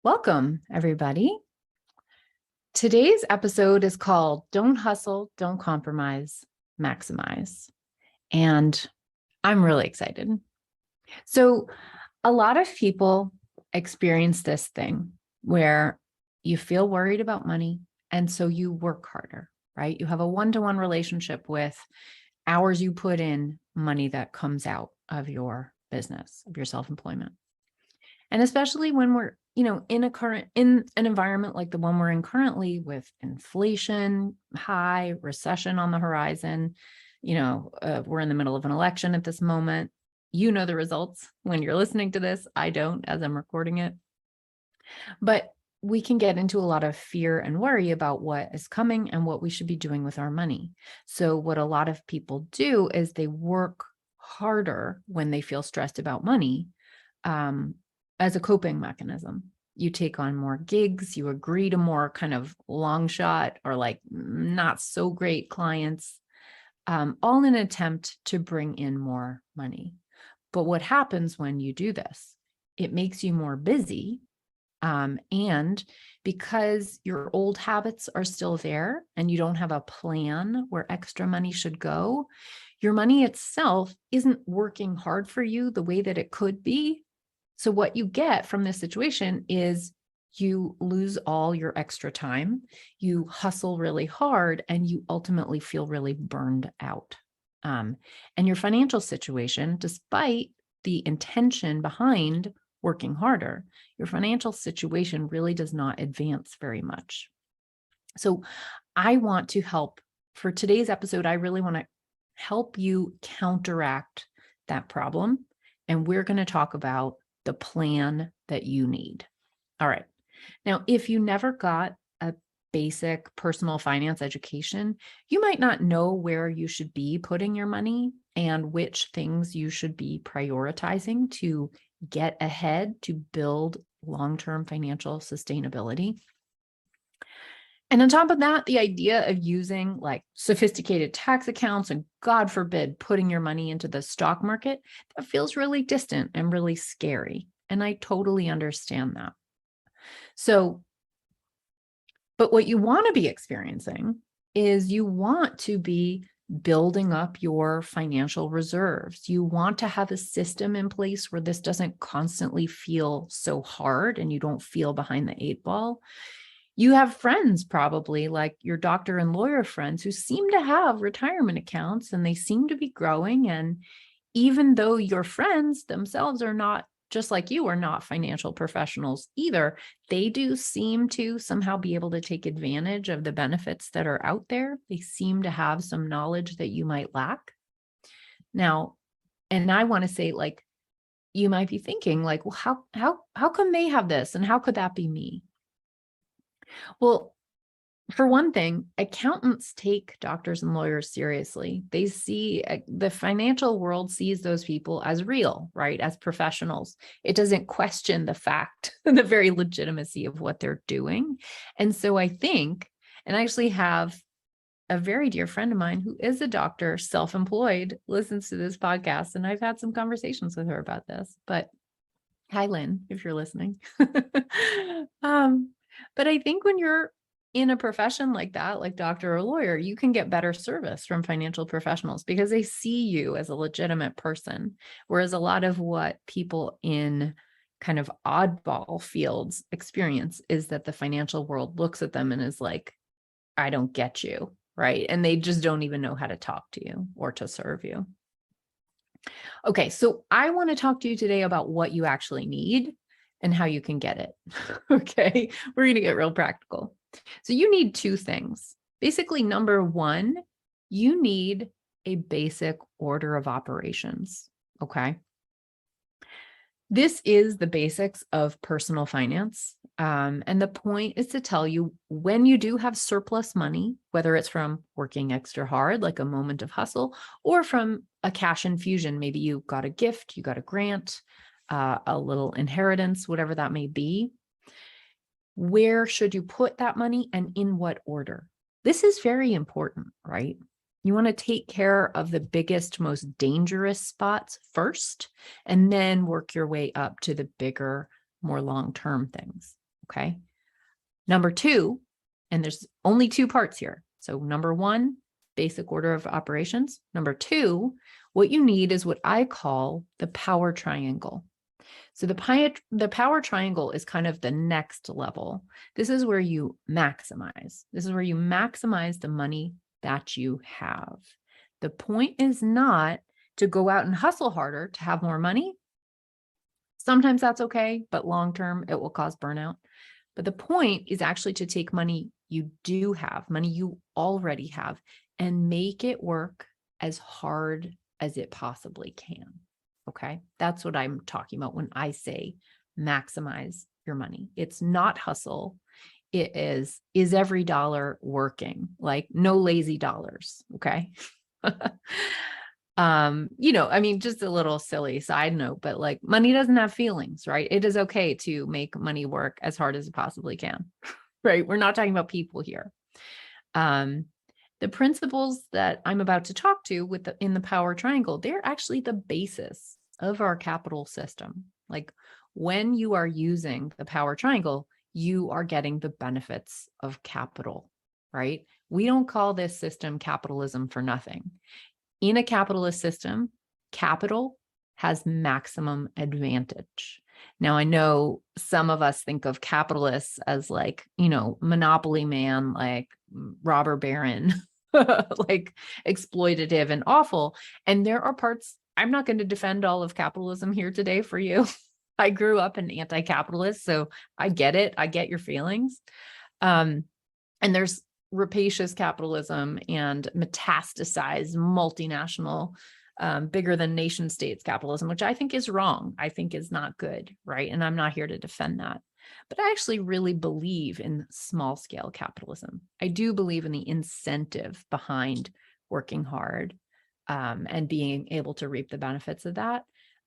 Welcome, everybody. Today's episode is called Don't Hustle, Don't Compromise, Maximize. And I'm really excited. So, a lot of people experience this thing where you feel worried about money. And so you work harder, right? You have a one-to-one relationship with hours you put in, money that comes out of your business, of your self-employment. And especially when we're, in an environment like the one we're in currently with inflation high, recession on the horizon, we're in the middle of an election at this moment. You know the results when you're listening to this. I don't, as I'm recording it. But we can get into a lot of fear and worry about what is coming and what we should be doing with our money. So what a lot of people do is they work harder when they feel stressed about money, as a coping mechanism. You take on more gigs, you agree to more kind of long shot or like not so great clients, all in an attempt to bring in more money. But what happens when you do this? It makes you more busy. And because your old habits are still there and you don't have a plan where extra money should go, your money itself isn't working hard for you the way that it could be. So what you get from this situation is you lose all your extra time, you hustle really hard, and you ultimately feel really burned out. And your financial situation, despite the intention behind working harder, your financial situation really does not advance very much. So I want to help for today's episode. I really want to help you counteract that problem. And we're going to talk about the plan that you need. All right. Now, if you never got a basic personal finance education, you might not know where you should be putting your money and which things you should be prioritizing to get ahead to build long-term financial sustainability. And on top of that, the idea of using like sophisticated tax accounts and, God forbid, putting your money into the stock market, that feels really distant and really scary. And I totally understand that. So, but what you want to be experiencing is you want to be building up your financial reserves. You want to have a system in place where this doesn't constantly feel so hard and you don't feel behind the eight ball. You have friends probably like your doctor and lawyer friends who seem to have retirement accounts and they seem to be growing. And even though your friends themselves are not, just like you, are not financial professionals either, they do seem to somehow be able to take advantage of the benefits that are out there. They seem to have some knowledge that you might lack. Now, and I want to say, like, you might be thinking like, well, how come they have this and how could that be me? Well, for one thing, accountants take doctors and lawyers seriously. They see the financial world sees those people as real, right? As professionals. It doesn't question the fact, the very legitimacy of what they're doing. And so I think, and I actually have a very dear friend of mine who is a doctor, self-employed, listens to this podcast, and I've had some conversations with her about this. But hi, Lynn, if you're listening. But I think when you're in a profession like that, like doctor or lawyer, you can get better service from financial professionals because they see you as a legitimate person. Whereas a lot of what people in kind of oddball fields experience is that the financial world looks at them and is like, I don't get you, right? And they just don't even know how to talk to you or to serve you. Okay, so I want to talk to you today about what you actually need and how you can get it. Okay, we're going to get real practical. So you need two things. Basically, number one, you need a basic order of operations. Okay. This is the basics of personal finance. And the point is to tell you when you do have surplus money, whether it's from working extra hard, like a moment of hustle, or from a cash infusion, maybe you got a gift, you got a grant, a little inheritance, whatever that may be. Where should you put that money and in what order? This is very important, right? You want to take care of the biggest, most dangerous spots first, and then work your way up to the bigger, more long-term things. Okay. Number two, and there's only two parts here. So number one, basic order of operations. Number two, what you need is what I call the power triangle. So the power triangle is kind of the next level. This is where you maximize. This is where you maximize the money that you have. The point is not to go out and hustle harder to have more money. Sometimes that's okay, but long-term it will cause burnout. But the point is actually to take money you do have, money you already have, and make it work as hard as it possibly can. Okay. That's what I'm talking about when I say maximize your money. It's not hustle. It is every dollar working? Like no lazy dollars. Okay. I mean, just a little silly side note, but like money doesn't have feelings, right? It is okay to make money work as hard as it possibly can, right? We're not talking about people here. The principles that I'm about to talk to in the power triangle, they're actually the basis of our capital system. Like when you are using the power triangle, you are getting the benefits of capital, right? We don't call this system capitalism for nothing. In a capitalist system, capital has maximum advantage. Now, I know some of us think of capitalists as like, monopoly man, like robber baron, like exploitative and awful. And there are parts, I'm not going to defend all of capitalism here today for you. I grew up an anti-capitalist, so I get it. I get your feelings. And there's rapacious capitalism and metastasized multinational, bigger than nation states capitalism, which I think is wrong. I think is not good, right? And I'm not here to defend that. But I actually really believe in small scale capitalism. I do believe in the incentive behind working hard and being able to reap the benefits of that.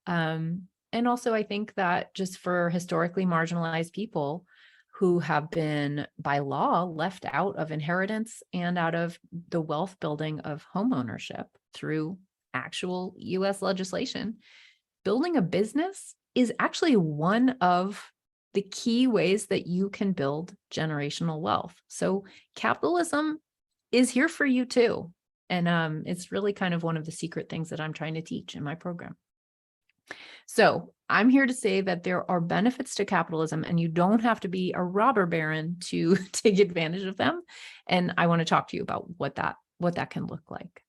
And also, I think that just for historically marginalized people who have been by law left out of inheritance and out of the wealth building of home ownership through actual US legislation, building a business is actually one of the key ways that you can build generational wealth. So capitalism is here for you too. And it's really kind of one of the secret things that I'm trying to teach in my program. So I'm here to say that there are benefits to capitalism and you don't have to be a robber baron to take advantage of them. And I want to talk to you about what that can look like.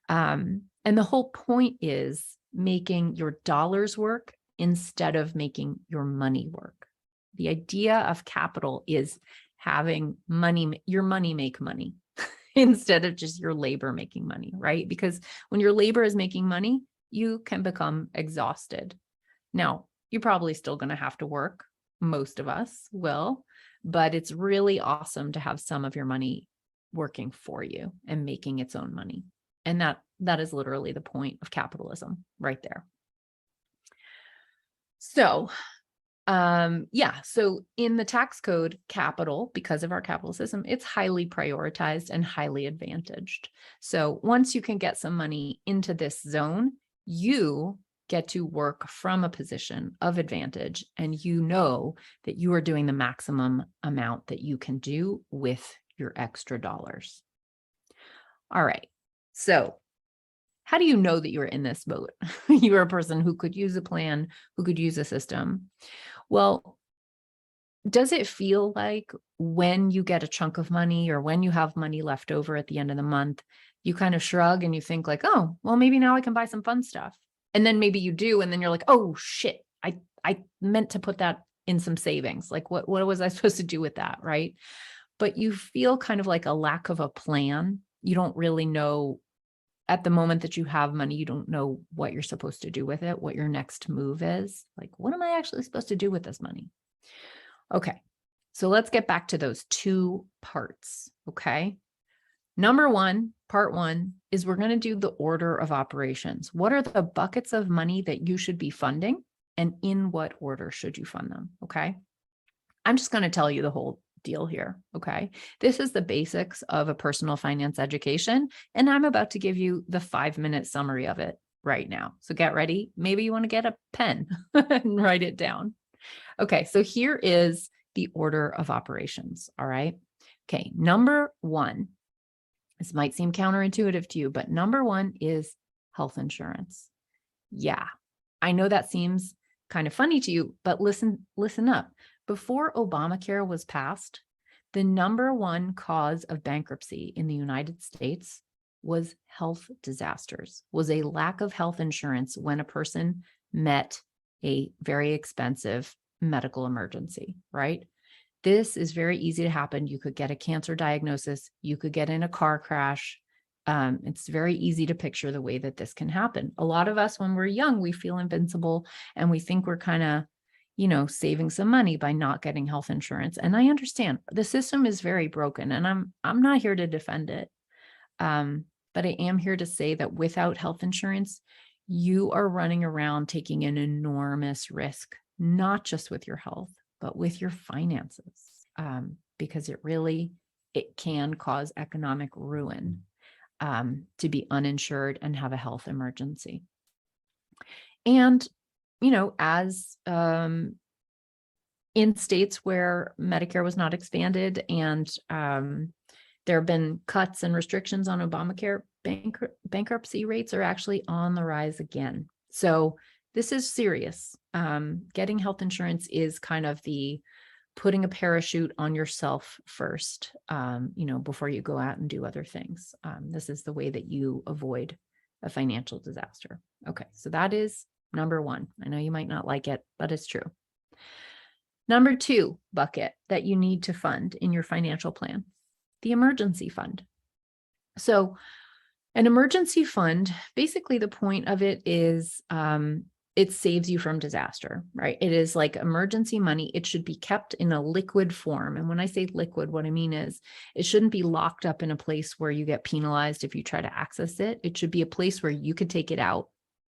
And the whole point is making your dollars work instead of making your money work. The idea of capital is having your money make money instead of just your labor making money, right? Because when your labor is making money, you can become exhausted. Now, you're probably still going to have to work. Most of us will, but it's really awesome to have some of your money working for you and making its own money. And that is literally the point of capitalism right there. So, so in the tax code, capital, because of our capital system, it's highly prioritized and highly advantaged. So once you can get some money into this zone, you get to work from a position of advantage, and you know that you are doing the maximum amount that you can do with your extra dollars. All right. So how do you know that you're in this boat? You're a person who could use a plan, who could use a system. Well, does it feel like when you get a chunk of money or when you have money left over at the end of the month, you kind of shrug and you think like, oh, well, maybe now I can buy some fun stuff. And then maybe you do. And then you're like, oh, shit, I meant to put that in some savings. Like, what was I supposed to do with that? Right. But you feel kind of like a lack of a plan. You don't really know at the moment that you have money, you don't know what you're supposed to do with it, what your next move is. Like, what am I actually supposed to do with this money? Okay. So let's get back to those two parts. Okay. Number one, part one, is we're going to do the order of operations. What are the buckets of money that you should be funding, and in what order should you fund them? Okay. I'm just going to tell you the whole deal here. Okay. This is the basics of a personal finance education, and I'm about to give you the 5-minute summary of it right now. So get ready. Maybe you want to get a pen and write it down. Okay. So here is the order of operations. All right. Okay. Number one, this might seem counterintuitive to you, but number one is health insurance. Yeah. I know that seems kind of funny to you, but listen up. Before Obamacare was passed, the number one cause of bankruptcy in the United States was health disasters, was a lack of health insurance when a person met a very expensive medical emergency, right? This is very easy to happen. You could get a cancer diagnosis. You could get in a car crash. It's very easy to picture the way that this can happen. A lot of us, when we're young, we feel invincible and we think we're kind of, saving some money by not getting health insurance. And I understand the system is very broken, and I'm not here to defend it. But I am here to say that without health insurance, you are running around taking an enormous risk, not just with your health, but with your finances, because it can cause economic ruin to be uninsured and have a health emergency. And, as in states where Medicare was not expanded and there have been cuts and restrictions on Obamacare, bankruptcy rates are actually on the rise again. So this is serious. Getting health insurance is kind of the putting a parachute on yourself first, before you go out and do other things. This is the way that you avoid a financial disaster. Okay, so that is number one. I know you might not like it, but it's true. Number two bucket that you need to fund in your financial plan, the emergency fund. So an emergency fund, basically the point of it is it saves you from disaster, right? It is like emergency money. It should be kept in a liquid form. And when I say liquid, what I mean is it shouldn't be locked up in a place where you get penalized if you try to access it. It should be a place where you could take it out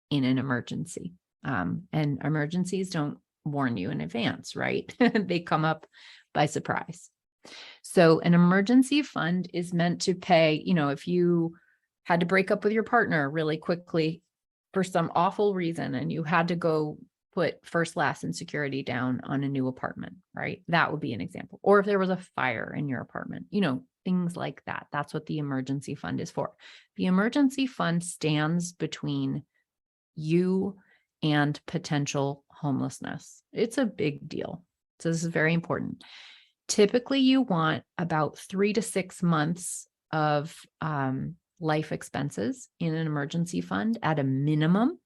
in an emergency. And emergencies don't warn you in advance, right? They come up by surprise. So an emergency fund is meant to pay, if you had to break up with your partner really quickly for some awful reason, and you had to go put first, last, and security down on a new apartment, right? That would be an example. Or if there was a fire in your apartment, things like that. That's what the emergency fund is for. The emergency fund stands between you and potential homelessness. It's a big deal. So this is very important. Typically, you want about 3 to 6 months of life expenses in an emergency fund at a minimum.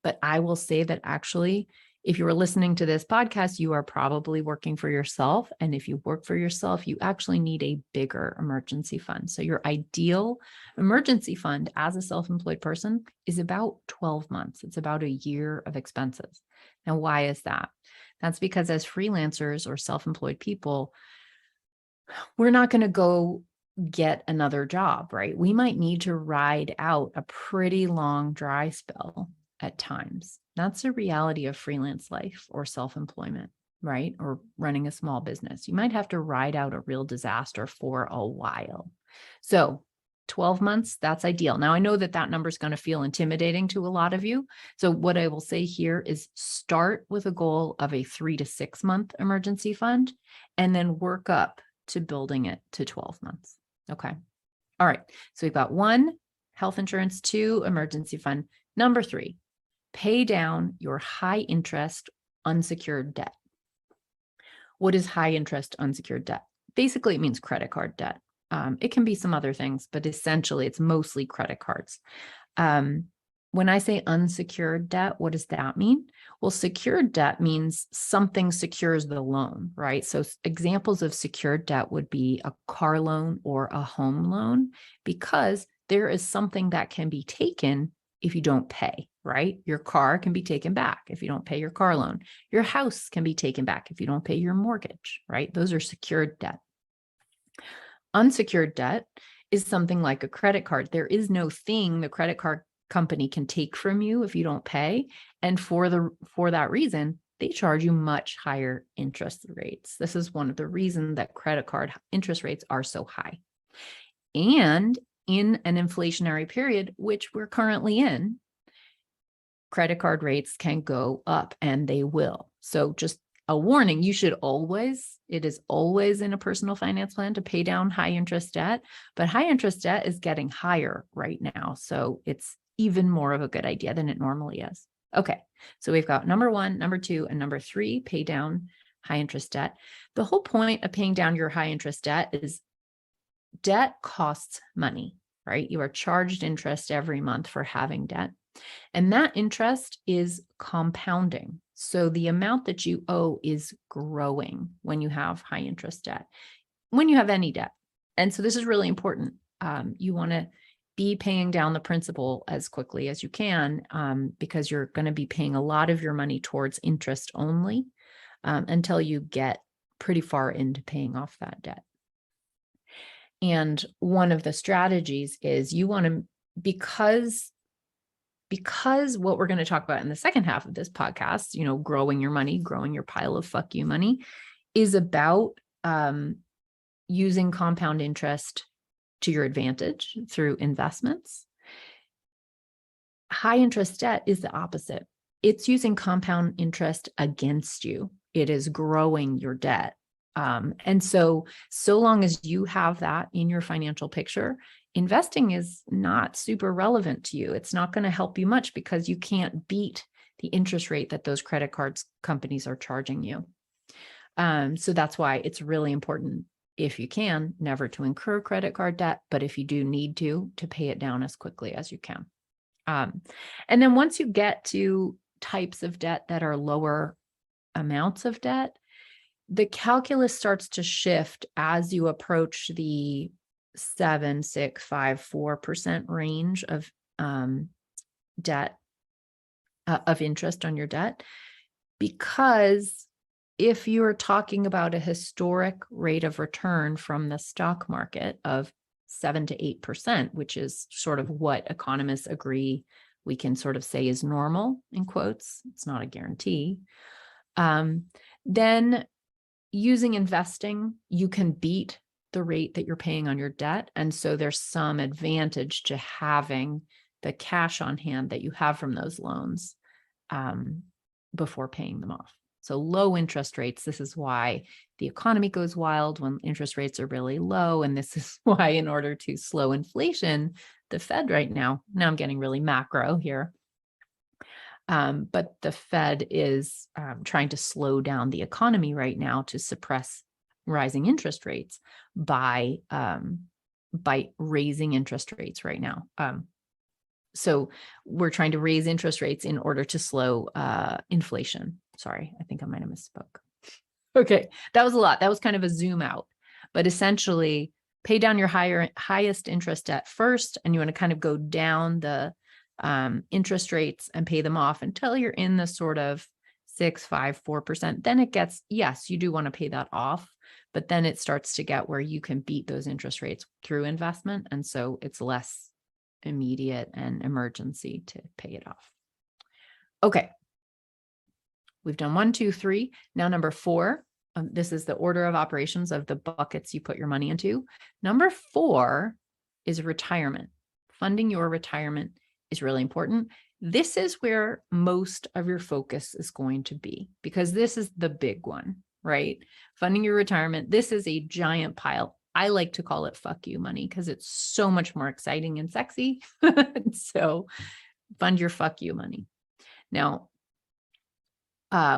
But I will say that actually, if you were listening to this podcast, you are probably working for yourself. And if you work for yourself, you actually need a bigger emergency fund. So your ideal emergency fund as a self-employed person is about 12 months. It's about a year of expenses. Now, why is that? That's because as freelancers or self-employed people, we're not going to go get another job, right? We might need to ride out a pretty long dry spell at times. That's the reality of freelance life or self-employment, right? Or running a small business. You might have to ride out a real disaster for a while. So 12 months, that's ideal. Now, I know that number is going to feel intimidating to a lot of you. So what I will say here is start with a goal of a 3 to 6 month emergency fund, and then work up to building it to 12 months. Okay. All right. So we've got 1, health insurance, 2, emergency fund. Number 3, pay down your high interest unsecured debt. What is high interest unsecured debt? Basically, it means credit card debt. It can be some other things, but essentially it's mostly credit cards. When I say unsecured debt, what does that mean? Well, secured debt means something secures the loan, right? So examples of secured debt would be a car loan or a home loan, because there is something that can be taken if you don't pay, right? Your car can be taken back if you don't pay your car loan. Your house can be taken back if you don't pay your mortgage, right? Those are secured debt. Unsecured debt is something like a credit card. There is no thing the credit card company can take from you if you don't pay. And for that reason, they charge you much higher interest rates. This is one of the reasons that credit card interest rates are so high. And in an inflationary period, which we're currently in, credit card rates can go up, and they will. So just a warning, it is always in a personal finance plan to pay down high interest debt, but high interest debt is getting higher right now. So it's even more of a good idea than it normally is. Okay. So we've got number 1, number 2, and number 3, pay down high interest debt. The whole point of paying down your high interest debt is debt costs money, right? You are charged interest every month for having debt. And that interest is compounding. So the amount that you owe is growing when you have high interest debt, when you have any debt. And so this is really important. You want to be paying down the principal as quickly as you can, because you're going to be paying a lot of your money towards interest only, until you get pretty far into paying off that debt. And one of the strategies is you want to, because what we're going to talk about in the second half of this podcast, growing your money, growing your pile of fuck you money, is about using compound interest to your advantage through investments. High interest debt is the opposite. It's using compound interest against you. It is growing your debt. And so long as you have that in your financial picture, investing is not super relevant to you. It's not going to help you much because you can't beat the interest rate that those credit cards companies are charging you. So that's why it's really important, if you can, never to incur credit card debt, but if you do need to pay it down as quickly as you can. And then once you get to types of debt that are lower amounts of debt, the calculus starts to shift as you approach the 7, 6, 5, 4% range of debt, of interest on your debt. Because if you're talking about a historic rate of return from the stock market of 7 to 8%, which is sort of what economists agree we can sort of say is normal, in quotes, it's not a guarantee, then using investing, you can beat the rate that you're paying on your debt. And so there's some advantage to having the cash on hand that you have from those loans before paying them off. So low interest rates, this is why the economy goes wild when interest rates are really low. And this is why, in order to slow inflation, the Fed right now I'm getting really macro here, but the Fed is trying to slow down the economy right now to suppress rising interest rates by raising interest rates right now. So we're trying to raise interest rates in order to slow inflation. Sorry, I think I might have misspoke. Okay, that was a lot. That was kind of a zoom out, but essentially pay down your highest interest debt first, and you want to kind of go down the interest rates and pay them off until you're in the sort of 6, 5, 4%. Then it gets, yes, you do want to pay that off, but then it starts to get where you can beat those interest rates through investment. And so it's less immediate and emergency to pay it off. Okay. We've done 1, 2, 3. Now number 4, this is the order of operations of the buckets you put your money into. Number 4 is retirement. Funding your retirement is really important. This is where most of your focus is going to be, because this is the big one, right? Funding your retirement. This is a giant pile. I like to call it fuck you money because it's so much more exciting and sexy. So fund your fuck you money. Now,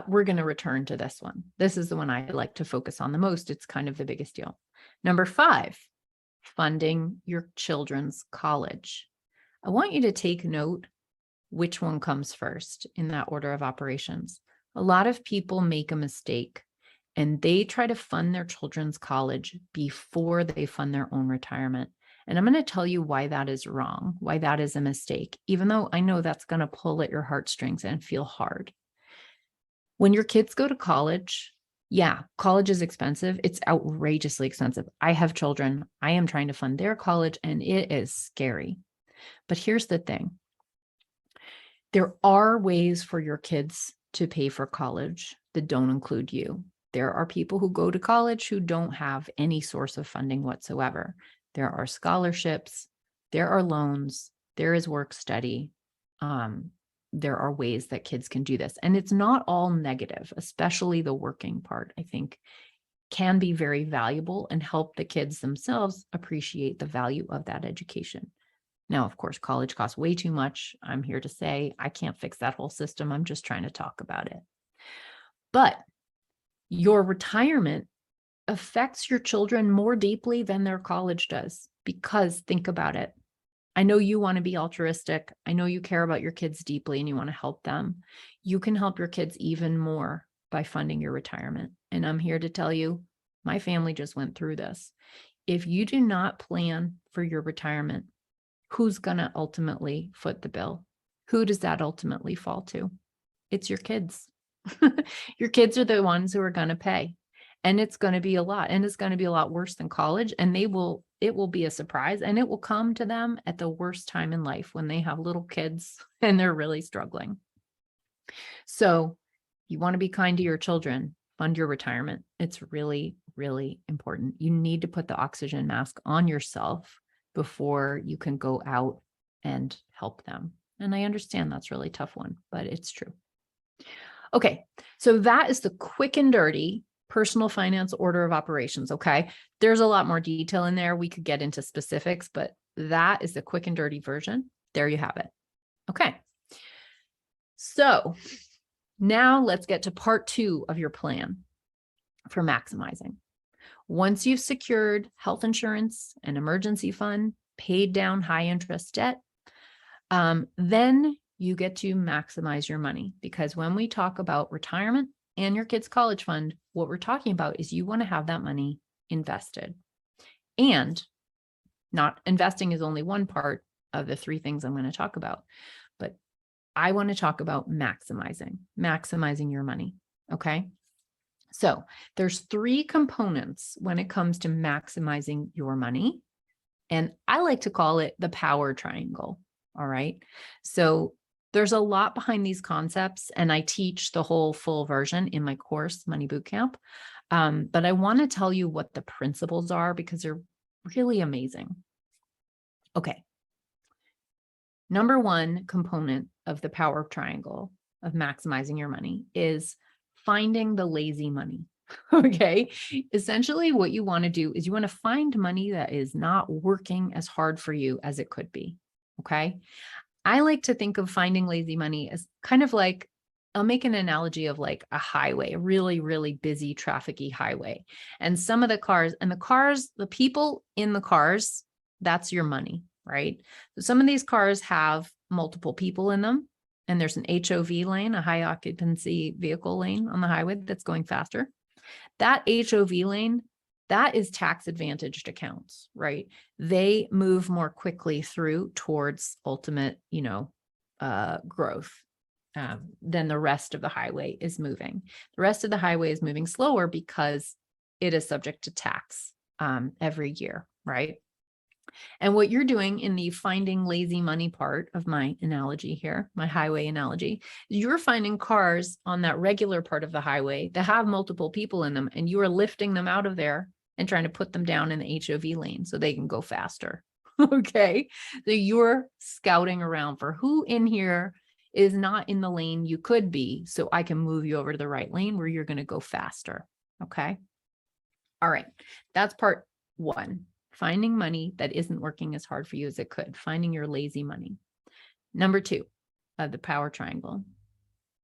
we're going to return to this one. This is the one I like to focus on the most. It's kind of the biggest deal. Number 5, funding your children's college. I want you to take note which one comes first in that order of operations. A lot of people make a mistake and they try to fund their children's college before they fund their own retirement. And I'm going to tell you why that is wrong, why that is a mistake, even though I know that's going to pull at your heartstrings and feel hard. When your kids go to college, yeah, college is expensive. It's outrageously expensive. I have children. I am trying to fund their college and it is scary. But here's the thing. There are ways for your kids to pay for college that don't include you. There are people who go to college who don't have any source of funding whatsoever. There are scholarships, there are loans, there is work study. there are ways that kids can do this. And it's not all negative, especially the working part, I think, can be very valuable and help the kids themselves appreciate the value of that education. Now, of course, college costs way too much. I'm here to say I can't fix that whole system. I'm just trying to talk about it. But your retirement affects your children more deeply than their college does, because think about it. I know you want to be altruistic. I know you care about your kids deeply and you want to help them. You can help your kids even more by funding your retirement. And I'm here to tell you, my family just went through this. If you do not plan for your retirement, who's going to ultimately foot the bill? Who does that ultimately fall to? It's your kids. Your kids are the ones who are going to pay. And it's going to be a lot. And it's going to be a lot worse than college. And it will be a surprise. And it will come to them at the worst time in life when they have little kids and they're really struggling. So you want to be kind to your children, fund your retirement. It's really, really important. You need to put the oxygen mask on yourself before you can go out and help them. And I understand that's a really tough one, but it's true. Okay, so that is the quick and dirty personal finance order of operations. Okay, there's a lot more detail in there. We could get into specifics, but that is the quick and dirty version. There you have it. Okay, so now let's get to part 2 of your plan for maximizing. Once you've secured health insurance, an emergency fund, paid down high interest debt, then you get to maximize your money. Because when we talk about retirement and your kids' college fund, what we're talking about is you want to have that money invested. And not investing is only one part of the 3 things I'm going to talk about, but I want to talk about maximizing your money. Okay. So there's 3 components when it comes to maximizing your money. And I like to call it the power triangle. All right. So there's a lot behind these concepts, and I teach the whole full version in my course, Money Bootcamp. But I want to tell you what the principles are because they're really amazing. Okay. Number 1 component of the power triangle of maximizing your money is finding the lazy money. Okay. Essentially, what you want to do is you want to find money that is not working as hard for you as it could be. Okay. I like to think of finding lazy money as kind of like, I'll make an analogy of like a highway, a really, really busy, trafficy highway. And some of the cars, the people in the cars, that's your money, right? So some of these cars have multiple people in them, and there's an HOV lane, a high occupancy vehicle lane on the highway that's going faster. That HOV lane, that is tax advantaged accounts, right? They move more quickly through towards ultimate, growth than the rest of the highway is moving. The rest of the highway is moving slower because it is subject to tax every year, right? And what you're doing in the finding lazy money part of my analogy here, my highway analogy, you're finding cars on that regular part of the highway that have multiple people in them, and you are lifting them out of there and trying to put them down in the HOV lane so they can go faster. Okay. So you're scouting around for who in here is not in the lane you could be, so I can move you over to the right lane where you're going to go faster. Okay. All right. That's part 1. Finding money that isn't working as hard for you as it could, finding your lazy money. Number 2 of the power triangle,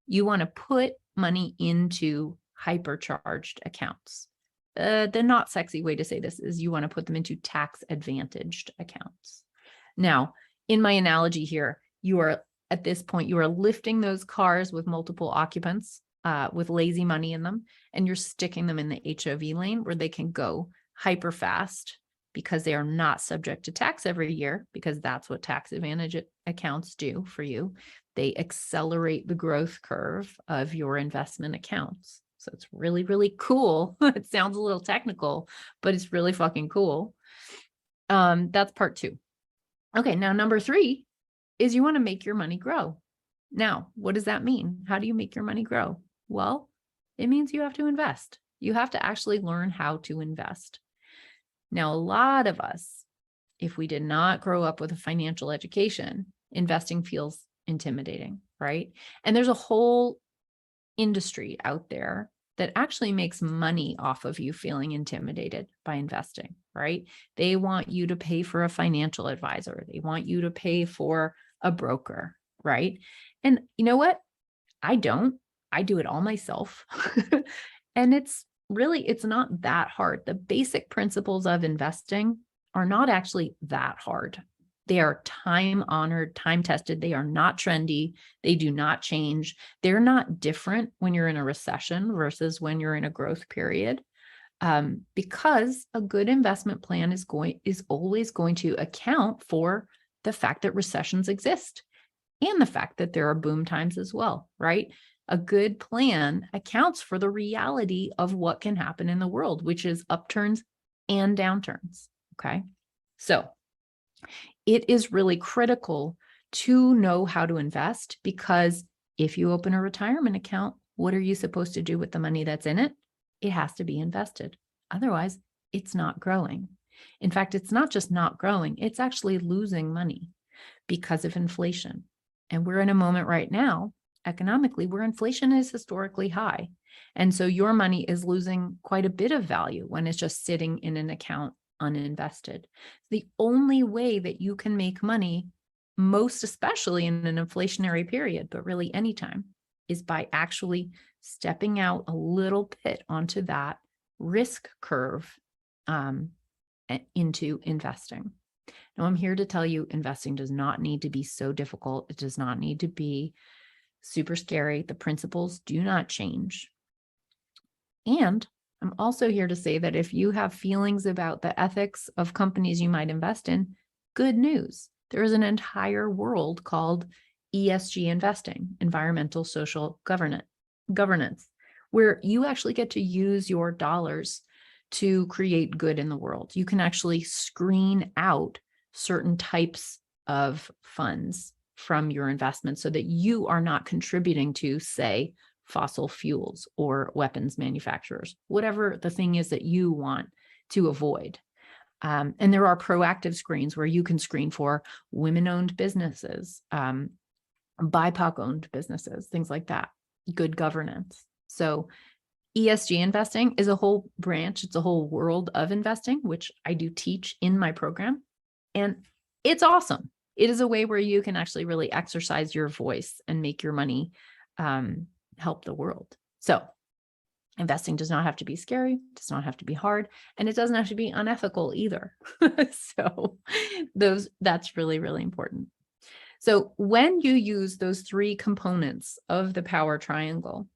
you want to put money into hypercharged accounts. The not sexy way to say this is you want to put them into tax advantaged accounts. Now, in my analogy here, at this point, you are lifting those cars with multiple occupants with lazy money in them, and you're sticking them in the HOV lane where they can go hyper fast, because they are not subject to tax every year, because that's what tax advantage accounts do for you. They accelerate the growth curve of your investment accounts. So it's really, really cool. It sounds a little technical, but it's really fucking cool. That's part 2. Okay, now number 3 is you want to make your money grow. Now, what does that mean? How do you make your money grow? Well, it means you have to invest. You have to actually learn how to invest. Now, a lot of us, if we did not grow up with a financial education, investing feels intimidating. right? And there's a whole industry out there that actually makes money off of you feeling intimidated by investing, right? They want you to pay for a financial advisor. They want you to pay for a broker, right? And you know what? I don't. I do it all myself. And it's not that hard. The basic principles of investing are not actually that hard. They are time honored, time tested. They are not trendy. They do not change. They're not different when you're in a recession versus when you're in a growth period. Because a good investment plan is always going to account for the fact that recessions exist and the fact that there are boom times as well, right? A good plan accounts for the reality of what can happen in the world, which is upturns and downturns. Okay. So it is really critical to know how to invest, because if you open a retirement account, what are you supposed to do with the money that's in it? It has to be invested. Otherwise, it's not growing. In fact, it's not just not growing, it's actually losing money because of inflation. And we're in a moment right now, economically, where inflation is historically high. And so your money is losing quite a bit of value when it's just sitting in an account uninvested. The only way that you can make money, most especially in an inflationary period, but really anytime, is by actually stepping out a little bit onto that risk curve into investing. Now, I'm here to tell you, investing does not need to be so difficult. It does not need to be super scary. The principles do not change. And I'm also here to say that if you have feelings about the ethics of companies you might invest in, good news. There is an entire world called ESG investing, environmental social governance, where you actually get to use your dollars to create good in the world. You can actually screen out certain types of funds from your investments so that you are not contributing to, say, fossil fuels or weapons manufacturers, whatever the thing is that you want to avoid. And there are proactive screens where you can screen for women-owned businesses, BIPOC-owned businesses, things like that, good governance. So ESG investing is a whole branch. It's a whole world of investing, which I do teach in my program. And it's awesome. It is a way where you can actually really exercise your voice and make your money help the world. So investing does not have to be scary, does not have to be hard, and it doesn't have to be unethical either. So that's really, really important. So when you use those three components of the power triangle,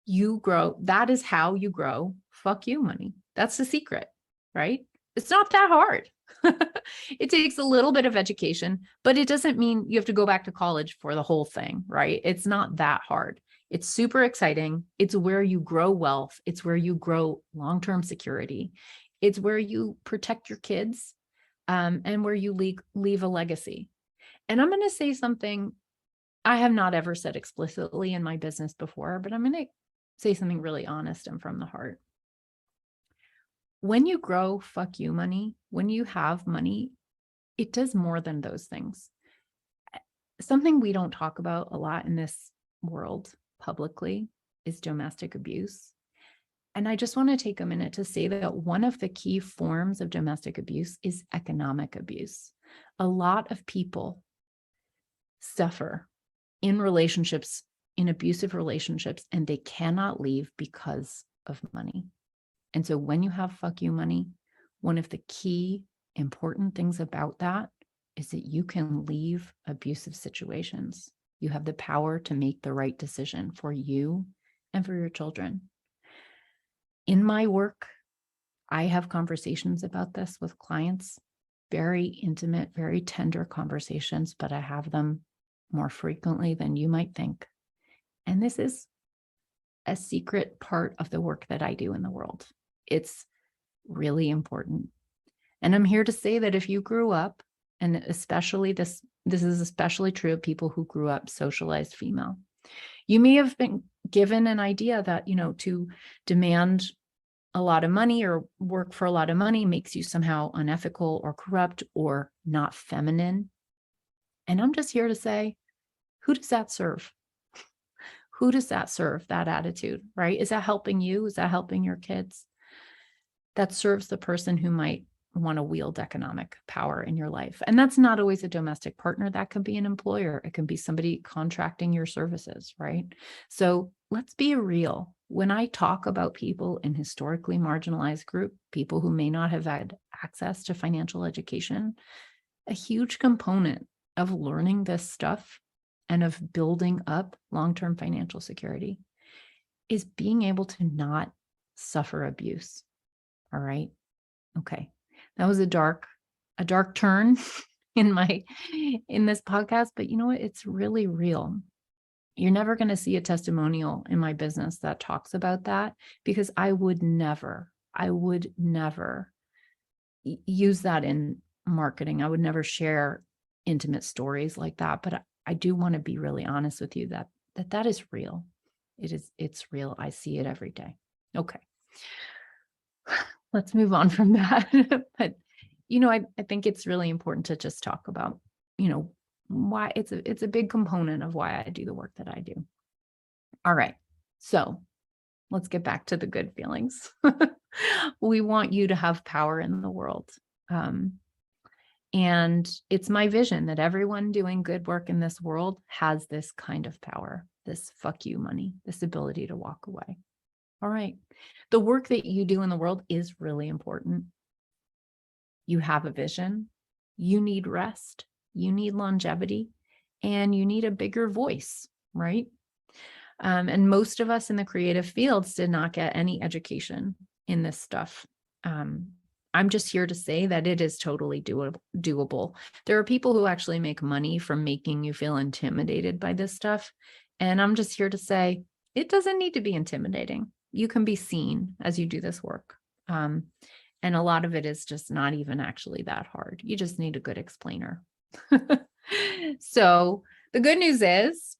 you grow. That is how you grow fuck you money. That's the secret, right? It's not that hard. It takes a little bit of education, but it doesn't mean you have to go back to college for the whole thing, right? It's not that hard. It's super exciting. It's where you grow wealth. It's where you grow long-term security. It's where you protect your kids, and where you leave a legacy. And I'm going to say something I have not ever said explicitly in my business before, but I'm going to say something really honest and from the heart. When you grow fuck you money, when you have money, it does more than those things. Something we don't talk about a lot in this world publicly is domestic abuse. And I just want to take a minute to say that one of the key forms of domestic abuse is economic abuse. A lot of people suffer in relationships, in abusive relationships, and they cannot leave because of money. And so when you have fuck you money, one of the key important things about that is that you can leave abusive situations. You have the power to make the right decision for you and for your children. In my work, I have conversations about this with clients, very intimate, very tender conversations, but I have them more frequently than you might think. And this is a secret part of the work that I do in the world. It's really important. And I'm here to say that if you grew up, and especially this is especially true of people who grew up socialized female, you may have been given an idea that, to demand a lot of money or work for a lot of money makes you somehow unethical or corrupt or not feminine. And I'm just here to say, Who does that serve? Who does that serve, that attitude, right? Is that helping you? Is that helping your kids? That serves the person who might want to wield economic power in your life. And that's not always a domestic partner. That can be an employer. It can be somebody contracting your services, right? So let's be real. When I talk about people in historically marginalized group, people who may not have had access to financial education, a huge component of learning this stuff and of building up long-term financial security is being able to not suffer abuse. All right. Okay. That was a dark turn in this podcast, but you know what? It's really real. You're never going to see a testimonial in my business that talks about that, because I would never use that in marketing. I would never share intimate stories like that, but I do want to be really honest with you that is real. It's real. I see it every day. Okay. Let's move on from that. But, I think it's really important to just talk about, why it's a big component of why I do the work that I do. All right. So let's get back to the good feelings. We want you to have power in the world. And it's my vision that everyone doing good work in this world has this kind of power, this fuck you money, this ability to walk away. All right. The work that you do in the world is really important. You have a vision, you need rest, you need longevity, and you need a bigger voice, right? And most of us in the creative fields did not get any education in this stuff. I'm just here to say that it is totally doable. There are people who actually make money from making you feel intimidated by this stuff. And I'm just here to say, it doesn't need to be intimidating. You can be seen as you do this work. And a lot of it is just not even actually that hard. You just need a good explainer. So the good news is,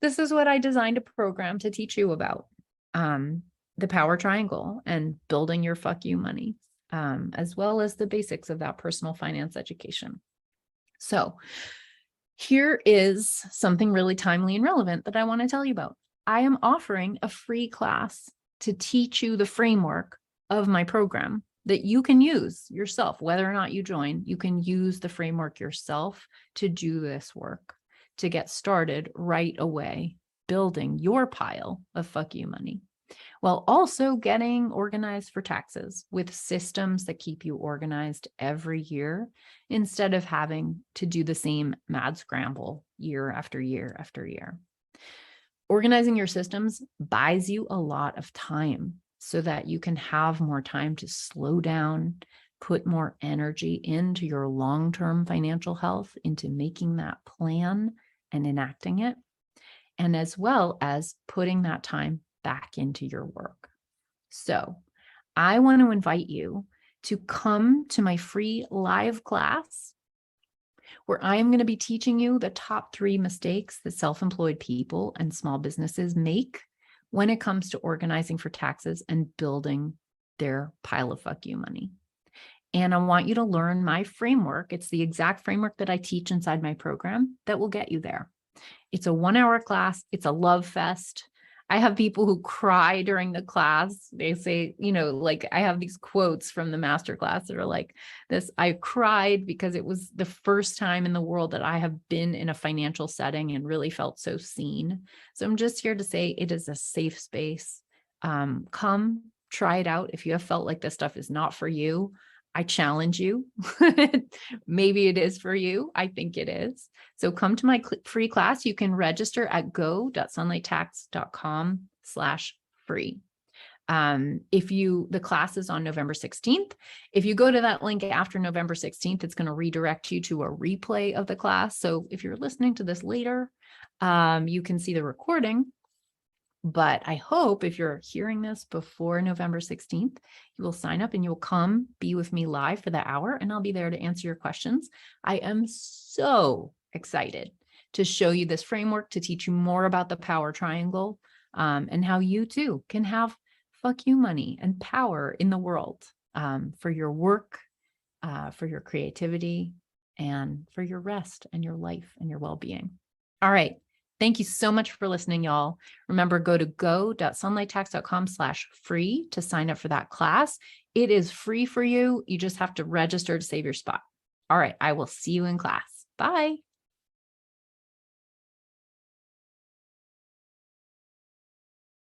this is what I designed a program to teach you about. The power triangle and building your fuck you money, as well as the basics of that personal finance education. So here is something really timely and relevant that I want to tell you about. I am offering a free class to teach you the framework of my program that you can use yourself. Whether or not you join, you can use the framework yourself to do this work, to get started right away, building your pile of fuck you money, while also getting organized for taxes with systems that keep you organized every year, instead of having to do the same mad scramble year after year after year. Organizing your systems buys you a lot of time so that you can have more time to slow down, put more energy into your long-term financial health, into making that plan and enacting it, and as well as putting that time back into your work. So I want to invite you to come to my free live class, where I am going to be teaching you the top 3 mistakes that self-employed people and small businesses make when it comes to organizing for taxes and building their pile of fuck you money. And I want you to learn my framework. It's the exact framework that I teach inside my program that will get you there. It's a 1-hour class. It's a love fest. I have people who cry during the class. They say, like, I have these quotes from the Masterclass that are like this: I cried because it was the first time in the world that I have been in a financial setting and really felt so seen. So I'm just here to say it is a safe space. Come try it out. If you have felt like this stuff is not for you, I challenge you. Maybe it is for you. I think it is. So come to my free class. You can register at go.sunlighttax.com/free. The class is on November 16th. If you go to that link after November 16th, it's going to redirect you to a replay of the class. So if you're listening to this later, you can see the recording. But I hope if you're hearing this before November 16th, you will sign up and you'll come be with me live for the hour, and I'll be there to answer your questions. I am so excited to show you this framework, to teach you more about the power triangle, and how you too can have fuck you money and power in the world, for your work, for your creativity, and for your rest and your life and your well-being. All right. Thank you so much for listening, y'all. Remember, go to go.sunlighttax.com/free to sign up for that class. It is free for you. You just have to register to save your spot. All right. I will see you in class. Bye.